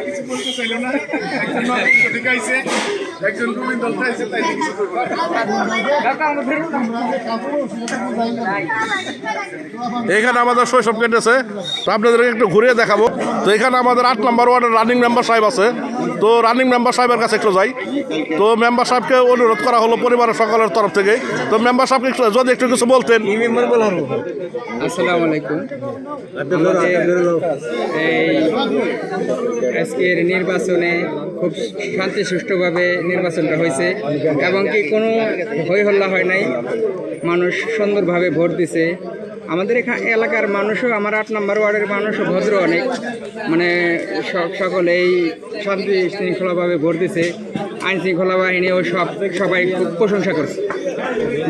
কিছু বলতে চাইল না, একজন ঠিক আছে, একজন গোবিন্দ আছে, তাই কিছু করবো। এখানে আমাদের শৈশব কেটেছে, তো আপনাদেরকে একটু ঘুরিয়ে দেখাবো। তো এখানে আমাদের 8 নম্বর ওয়ার্ডের রানিং মেম্বার সাহেব আছে, তো রানিং মেম্বার সাহেবের কাছে একটু যাই। তো মেম্বার সাহেবকে অনুরোধ করা হলো পরিবারের সকলের তরফ থেকে, তো মেম্বার সাহেবকে যদি একটু কিছু বলতেন। আসসালামু আলাইকুম। এই আজকের নির্বাচনে খুব শান্তি সুষ্ঠুভাবে নির্বাচনটা হয়েছে এবং কি কোনো হই হল্লা হয় নাই, মানুষ সুন্দরভাবে ভোট দিছে। আমাদের এলাকার মানুষও, আমার 8 নম্বর ওয়ার্ডের মানুষও ভদ্র অনেক, মানে সকলেই শান্তি শৃঙ্খলাভাবে ভোট দিছে। আইন শৃঙ্খলা বাহিনীও সবাই খুব প্রশংসা করছে।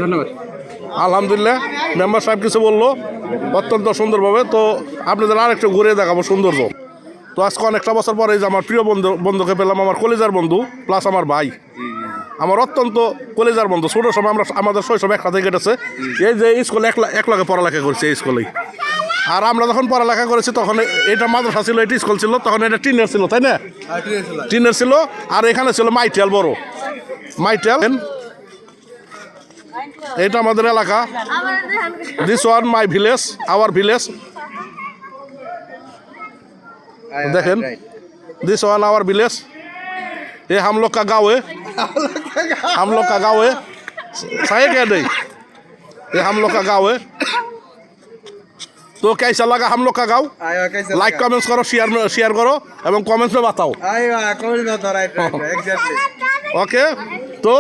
ধন্যবাদ। আলহামদুলিল্লাহ, মেম্বার সাহেব কিছু বললো অত্যন্ত সুন্দরভাবে। তো আপনাদের আর একটু ঘুরে দেখাবো সৌন্দর্য। তো আজকে অনেকটা বছর পরে যে আমার প্রিয় বন্ধুকে পেলাম, আমার কলেজার বন্ধু প্লাস আমার ভাই, আমার অত্যন্ত কলেজার বন্ধু। ছোটোর সময় আমাদের শৈশব একসাথে কেটেছে। এই যে স্কুলে একলাগে পড়ালেখা করছে এই স্কুলেই। আর আমরা যখন পড়ালেখা করেছি তখন এটা মাদ্রাসা ছিল, এটা স্কুল ছিল, তখন এটা টিনের ছিল, তাই না? টিনের ছিল। আর এখানে ছিল মাইটেল, বড় মাইটেল। এটা আমাদের এলাকা। This one my village, our village. देखें दिस वन आवर विलेज, ये हम लोग का गाँव है, हम लोग का गाँव है। सही कह नहीं, ये हम लोग का गाँव है। तो कैसा लगा हम लोग का गाँव? लाइक कमेंट्स करो, शेयर करो एवं कमेंट्स में बताओ। ओके, तो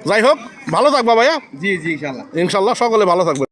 যাই হোক ভালো থাকবা ভাইয়া। জি জি ইনশাআল্লাহ। ইনশাল্লাহ সকলে ভালো থাকবেন।